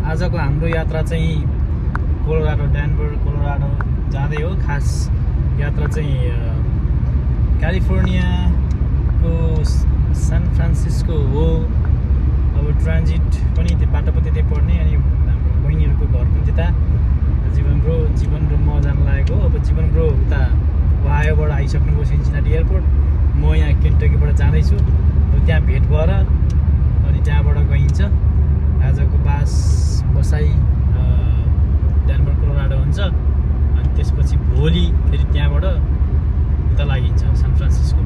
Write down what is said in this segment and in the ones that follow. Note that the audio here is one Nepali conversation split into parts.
आजको हाम्रो यात्रा चाहिँ कोलोराडो, डेनभर कोलोराडो जाँदै हो। खास यात्रा चाहिँ क्यालिफोर्नियाको सान फ्रान्सिस्को हो। अब ट्रान्जिट पनि त्यो बाटो पनि त्यतै पर्ने, अनि हाम्रो बहिनीहरूको घर पनि त्यता। जीवन ब्रो म जान लागेको। अब जीवन ब्रो उता ओहायोबाट आइसक्नुभयो सिन्सिनाटी एयरपोर्ट। म यहाँ केन्टकीबाट जाँदैछु। अब त्यहाँ भेट भएर अनि त्यहाँबाट गइन्छ। आजको बसाइ डेनभर कोलोराडो हुन्छ, अनि त्यसपछि भोलि फेरि त्यहाँबाट उता लागिन्छ सान फ्रान्सिस्को।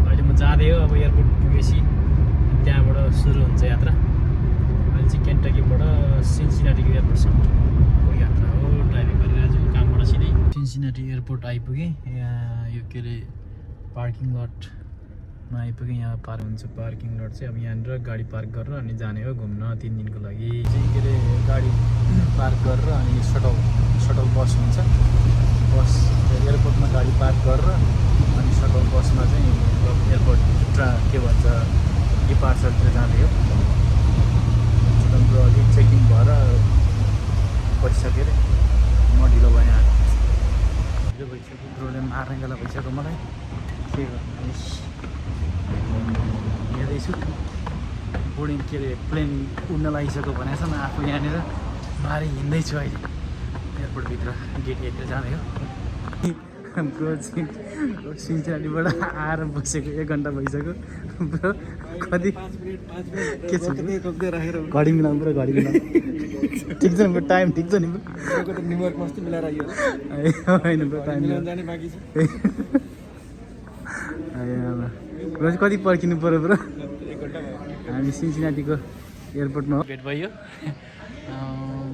अहिले म जाँदै हो। अब एयरपोर्ट पुगेपछि त्यहाँबाट सुरु हुन्छ यात्रा। अहिले चाहिँ केन्टकीबाट सिन्सिनाटीको एयरपोर्टसम्मको यात्रा हो। ड्राइभिङ गरेर आज कामबाट सिधै सिन्सिनाटी एयरपोर्ट आइपुगेँ। यहाँ यो के अरे पार्किङ लटमा आइपुगेँ। यहाँ पार्क हुन्छ पार्किङ लट चाहिँ। अब यहाँनिर गाडी पार्क गरेर अनि जाने हो घुम्न 3 दिनको लागि चाहिँ। के अरे गाडी पार्क गरेर अनि सटल बस हुन्छ। बस एयरपोर्टमा गाडी पार्क गरेर अनि सटल बसमा चाहिँ एयरपोर्ट के भन्छ डिपार्चरतिर जाँदै हो। हाम्रो अघि चेकिङ भएर बसिसक्यो अरे। म ढिलो भएँ। ढिलो भइसक्यो। ब्रोले मार्ने बेला भइसक्यो मलाई। के गर्नु हेर्दैछु। बोर्डिङ के अरे प्लेन उड्न लागिसक्यो भनेको छ। म आफू यहाँनिर बाहिर हिँड्दैछु अहिले एयरपोर्टभित्र गेट हेरेर जाँदै हो। ब्रो सिन्सिनाटीबाट आएर बसेको 1 घन्टा भइसक्यो। ब्रो कति के छ घडी मिलाउनु पुरा घडी मिलाउनु ठिक छ नि? टाइम ठिक छ नि? न्युयोर्क मस्ती मिलाएर आइयो होइन ब्रो टाइम जाने बाँकी छ। रोज कति पर्खिनु पऱ्यो ब्रो? 1 घन्टा भयो। हामी सिन्सिनाटीको एयरपोर्टमा भेट भयो।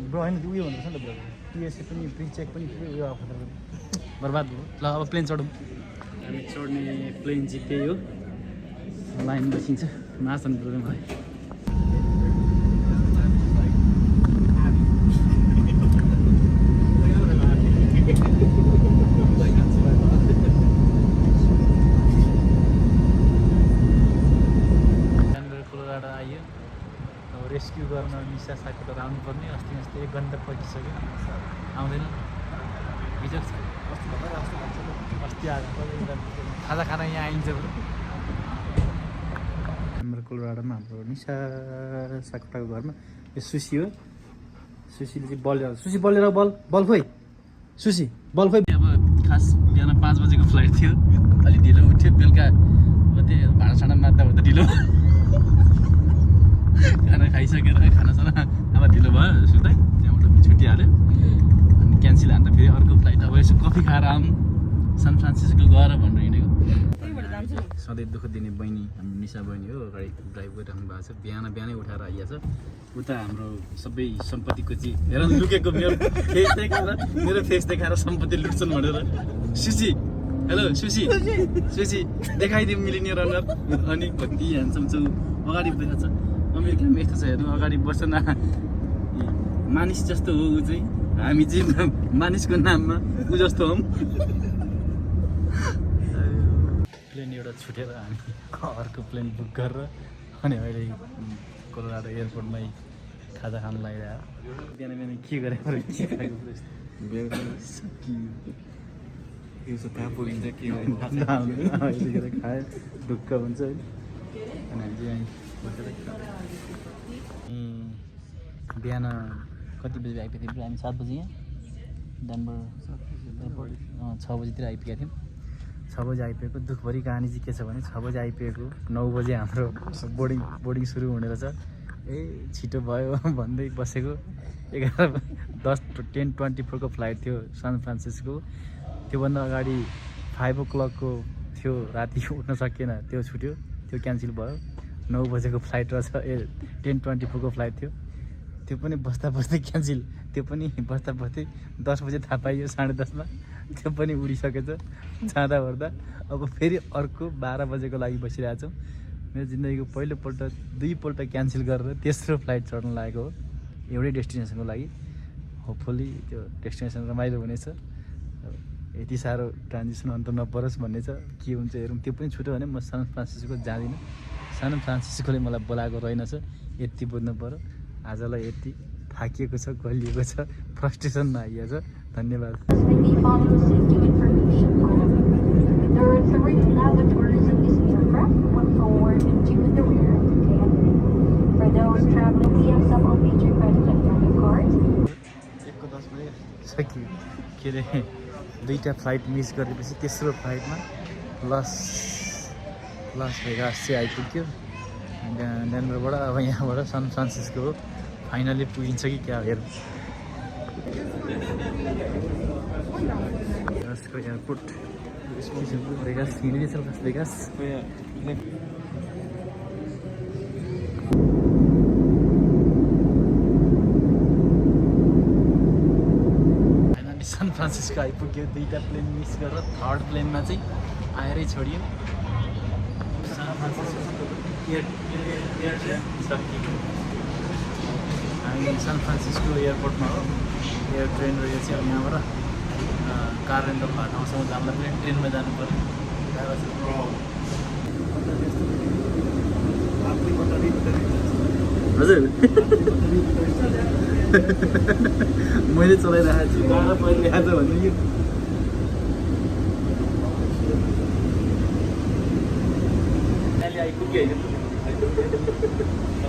ब्रो होइन उयो भन्दैछ नि त ब्रो, टिएसए पनि प्रि चेक पनि उयो बर्बाद भयो। ल अब प्लेन चढौँ। हामी चढ्ने प्लेन चाहिँ त्यही हो। लाइन बसिन्छ मार्छन् ब्रो मलाई। रेस्क्यु गर्न निसा साकेर आउनुपर्ने। अस्ति 1 घन्टा पर्खिसक्यो, आउँदैन। हिजो अस्ति आज खाजा खाना यहाँ आइन्छ। हाम्रो कोलोराडोमा हाम्रो निसा साकोटाको घरमा यो सुसी हो। सुसीले चाहिँ बल ल्याउँछ। सुसी बल लिएर बल खोइ सुसी बल खोइ। अब खास बिहान 5 बजेको फ्लाइट थियो। अलिक ढिलो उठ्यो। बेलुका अब त्यो भाँडासाँडा मार्दा त ढिलो। खाना खाइसकेर खानासाना अब ढिलो भयो सुत्दै। त्यहाँबाट छुट्टिहाल्यो अनि क्यान्सल हान्दा फेरि अर्को फ्लाइट। अब यसो कफी खाएर आउँ सान फ्रान्सिस्को गएर भनेर हिँडेको। सधैँ दुःख दिने बहिनी हाम्रो निसा बहिनी हो। अगाडि ड्राइभ गरिराख्नु भएको छ। बिहानै उठाएर आइहाल्छ। उता हाम्रो सबै सम्पत्तिको चाहिँ हेर लुकेको मेरो फेस देखाएर सम्पत्ति लुट्छन् भनेर। सुसी हेलो सुसी देखाइदिउँ मिलिनियर अनुहार। अनि कति ह्यान्डसम छु। अगाडि बसेको छ। अमेरिकामा यस्तो छ हेर्नु, अगाडि बस्छ न मानिस जस्तो हो ऊ चाहिँ। हामी चाहिँ मानिसको नाममा ऊ जस्तो हौँ। प्लेन एउटा छुटेर हामी अर्को प्लेन बुक गरेर अनि अहिले कोलोराडो एयरपोर्टमै खाजा खान लागिरहेको। बिहान के गरेँ के खाएको यतिखेर खायो ढुक्क हुन्छ होइन। अनि हामी चाहिँ बसेर बिहान कति बजी आइपुगेको थियौँ? हामी 7 बजी यहाँ डेनभर एयरपोर्ट 6 बजीतिर आइपुगेका थियौँ। 6 बजी आइपुगेको। दुःखभरि कहानी चाहिँ के छ भने 6 बजी आइपुगेको 9 बजी हाम्रो बोर्डिङ सुरु हुने रहेछ। छिटो भयो भन्दै बसेको। 10:24 को फ्लाइट थियो सान फ्रान्सिस्को। त्योभन्दा अगाडि 5 o'clock को थियो। राति उठ्न सकिएन, त्यो छुट्यो, त्यो क्यान्सल भयो। 9 बजेको फ्लाइट रहेछ। 10:24 को फ्लाइट थियो। त्यो पनि बस्दा क्यान्सल। त्यो पनि बस्दा 10 बजे थाहा पाइयो 10:30 मा। त्यो पनि उडिसकेछ जाँदा ओर्दा। अब फेरि अर्को 12 बजेको लागि बसिरहेको छौँ। मेरो जिन्दगीको पहिलोपल्ट 2 पल्ट क्यान्सल गरेर तेस्रो फ्लाइट चढ्न लागेको हो एउटै डेस्टिनेसनको लागि। होपफुल्ली त्यो डेस्टिनेसन रमाइलो हुनेछ। यति साह्रो ट्रान्जिसन अन्त नपरोस् भन्ने छ। के हुन्छ हेरौँ। त्यो पनि छुट्यो भने म सान फ्रान्सिस्को जाँदिनँ। सान फ्रान्सिस्कोले मलाई बोलाएको रहेनछ, यति बुझ्नु पऱ्यो। आजलाई यति थाकिएको छ, गलिएको छ, फ्रस्ट्रेसनमा आइएको छ। धन्यवाद। सकियो के अरे दुईवटा फ्लाइट मिस गरेपछि तेस्रो फ्लाइटमा लस भेगास चाहिँ आइपुग्यो डेनभरबाट। अब यहाँबाट सान फ्रान्सिस्को फाइनली पुगिन्छ कि क्या हेरौँ। भेगासको एयरपोर्ट भेगास हिँड्दैछ लास भेगास। सान फ्रान्सिस्को आइपुग्यो, दुईवटा प्लेन मिस गरेर थर्ड प्लेनमा चाहिँ आएरै छोडियो। सान फ्रान्सिस्को हामी सान फ्रान्सिस्को एयरपोर्टमा हो। एयर ट्रेन रहेछ अब यहाँबाट कार रेन्टल ठाउँसम्म जानलाई पनि ट्रेनमा जानु पऱ्यो। हजुर मैले चलाइरहेको छु, गाडा परिरहेको छ भन्ने कि अहिले आइपुग्यो होइन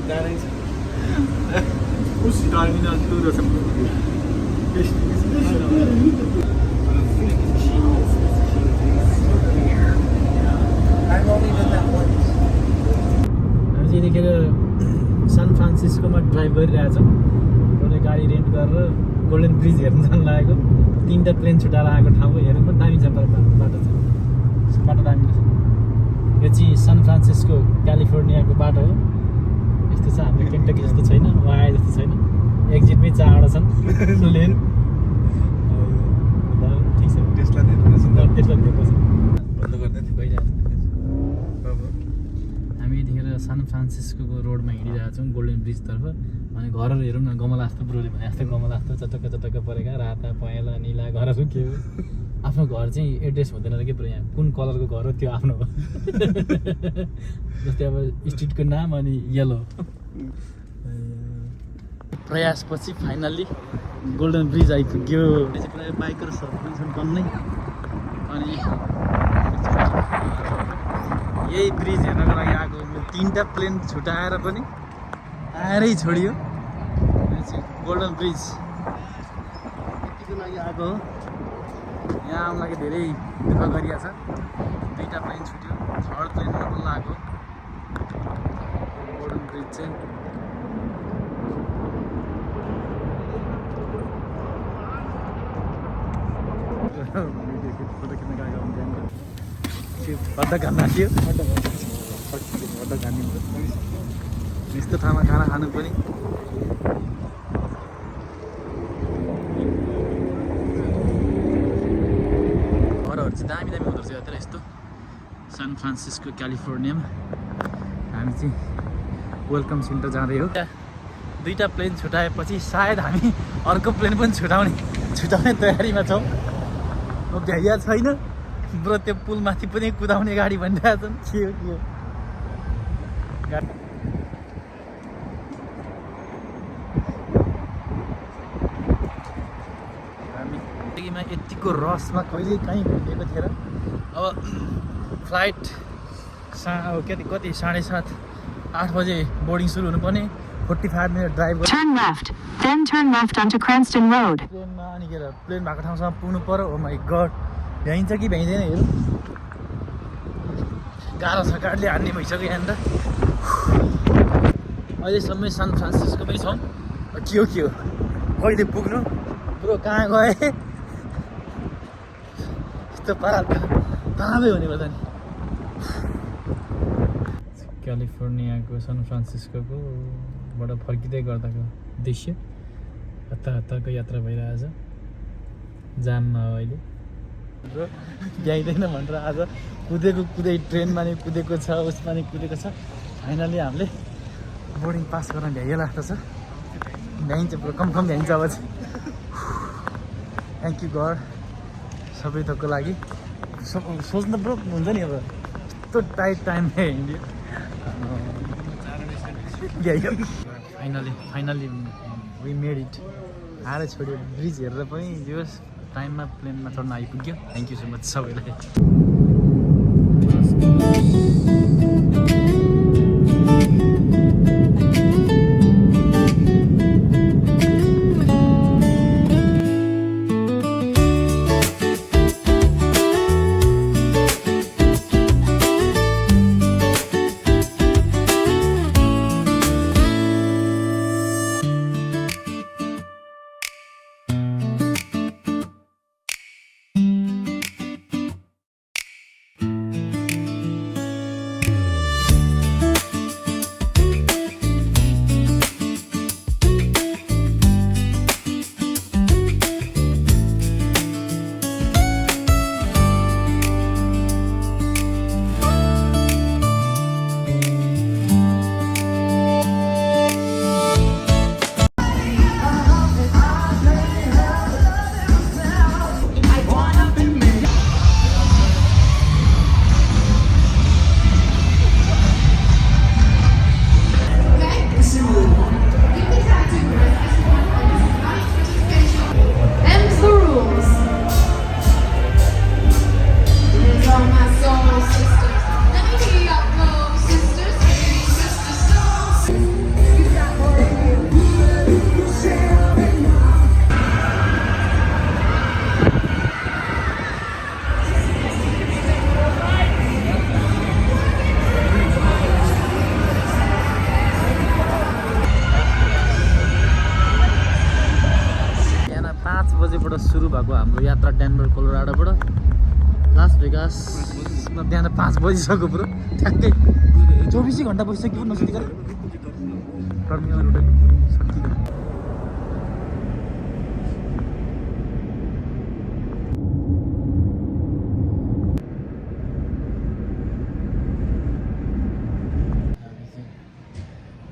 गाह्रै छ। उस टर्मिनल 2 रहेछ। हामी चाहिँ यतिखेर सान फ्रान्सिस्कोमा ड्राइभ गरिरहेछौँ। एउटा गाडी रेन्ट गरेर गोल्डन ब्रिज हेर्न जानु लागेको। 3टा प्लेन छुटाएर आएको ठाउँ हेर्नु पनि दामी छ, बाटो छ, बाटो दामी छ। यो चाहिँ सान फ्रान्सिस्को क्यालिफोर्नियाको बाटो हो। यस्तो छ, हाम्रो केन्टकी जस्तो छैन, वाया जस्तो छैन, एक्जिटमै 4वटा छन् लेन। ठिक छ, टेस्ला दिएको छ, बन्द गर्दै थियो गइरहेको छ। हामी यतिखेर सान फ्रान्सिस्कोको रोडमा हिँडिरहेको छौँ गोल्डन ब्रिजतर्फ। अनि घरहरू हेरौँ न, गमला जस्तो ब्रोले भने जस्तो गमला जस्तो चटक्क चटक्क परेका, राता पहेँला निला घरहरू के हो। आफ्नो घर चाहिँ एड्रेस हुँदैन रहेछ कि पुरा, यहाँ कुन कलरको घर हो त्यो आफ्नो हो। जस्तै अब स्ट्रिटको नाम अनि येलो। प्रयासपछि फाइनल्ली गोल्डन ब्रिज आइपुग्यो। पुरा बाइकहरू सर्कुलेसन छन् कम्मै। अनि यही ब्रिज हेर्नको लागि आएको। 3टा प्लेन छुटाएर पनि आएरै छोडियो। गोल्डन ब्रिज यतिको लागि आएको हो। यहाँ आउनु लागि धेरै दुःख गरिएको छ। 2टा प्लेन छुट्यो, थर्ड प्लेनमा बल्ल आएको। गोल्डन ब्रिज चाहिँ फोटो खिच्न गएको हड्डा घान्ना थियो। हड्डा घानिन्छ यस्तो ठाउँमा खाना खानु पनि। घरहरू चाहिँ दामी दामी हुँदो रहेछ यता यस्तो सान फ्रान्सिस्को क्यालिफोर्नियामा। हामी चाहिँ वेलकम सेन्टर जाँदै हो। 2टा प्लेन छुटाएपछि सायद हामी अर्को प्लेन पनि छुटाउने तयारीमा छौँ। अब भ्याइया छैन ब्रो, त्यो पुलमाथि पनि कुदाउने गाडी भनिरहेको छन्। के हो हामी यतिको रसमा कहिले काहीँ भेटेको थिएन। अब फ्लाइट कति 7:30 8 बजे बोर्डिङ सुरु हुनुपर्ने। 45 मिनट ड्राइभ गर्नु। Turn left, then turn left onto Cranston Road. प्लेनमा अनि के प्लेन भएको ठाउँसम्म पुग्नु पर्यो। ओ माई गड, भ्याइन्छ कि भ्याइँदैन हेरौँ। गाह्रो छ, गाडीले हान्ने भइसक्यो यहाँनिर। अहिलेसम्म सान फ्रान्सिस्कोमै छौँ। के हो कहिले पुग्नु ब्रो, कहाँ गए यस्तो पारा ताबै हुने भयो त नि। क्यालिफोर्नियाको सान फ्रान्सिस्कोको बाट फर्किँदै गर्दाको दृश्य। हतारको यात्रा भइरहेछ, जाममा हो अहिले। ब्रो भ्याइँदैन भनेर आज कुदै ट्रेनमा नि कुदेको छ, उसमा नि कुदेको छ। फाइनली हामीले बोर्डिङ पास गर्न भ्याइयो लाग्दछ। भ्याइन्छ ब्रो, कन्फर्म भ्याइन्छ अब चाहिँ। थ्याङ्क यू गड सबै थोकको लागि। सोच्नु ब्रो हुन्छ नि अब यस्तो टाइट टाइममा हिँड्यो। फाइनली वी मेड इट आएर छोड्यो ब्रिज हेरेर पनि जो टाइममा प्लेनमा चढ्न आइपुग्यो थ्याङ्क यू सो मच सबैलाई बजेबाट सुरु भएको हाम्रो यात्रा डेनभर कोलोराडोबाट लास भेगासमा बिहान 5 बजिसक्यो ब्रो ठ्याक्कै 24 घन्टा बसिसक्यो नसुतिकन टर्मिनल सकियो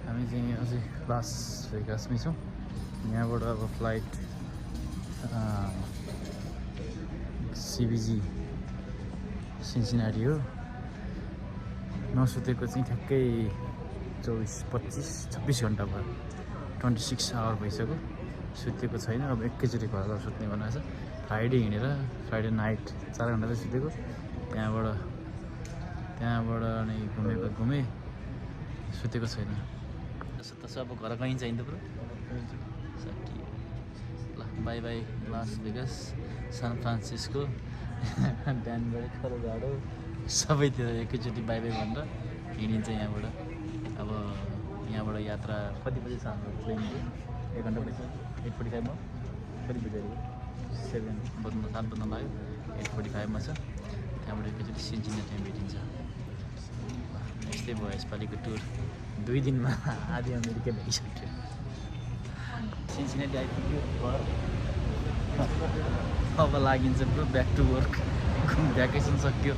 हामी चाहिँ अझै लास भेगासमै छौँ यहाँबाट अब फ्लाइट CBG सिन्सिनाटी हो नसुतेको चाहिँ ठ्याक्कै 26 घन्टा भयो 26 आवर भइसक्यो सुतेको छैन अब एकैचोटि घर सुत्ने भनेको छ फ्राइडे हिँडेर फ्राइडे नाइट 4 घन्टा चाहिँ सुतेको त्यहाँबाट अनि घुमेँ सुतेको छैन त्यसो अब घर गइन्छ नि त bro by by Las Vegas San Francisco Denver Colorado सबैतिर एकैचोटि बाई बाई भनेर हिँडिन्छ यहाँबाट अब यहाँबाट यात्रा कति बजी छ हाम्रो प्लेन 1 घन्टा बजी 8:45 कति बजी 7 बज्न लाग्यो 8:45 छ त्यहाँबाट एकैचोटि सिन्सिनाटीमा भेटिन्छ यस्तै भयो यसपालिको टुर 2 दिनमा आधी अमेरिका भइसक्यो सिन्सिनाटी आइपुग्यो घर अब लागिन्छ bro back to work vacation सक्यो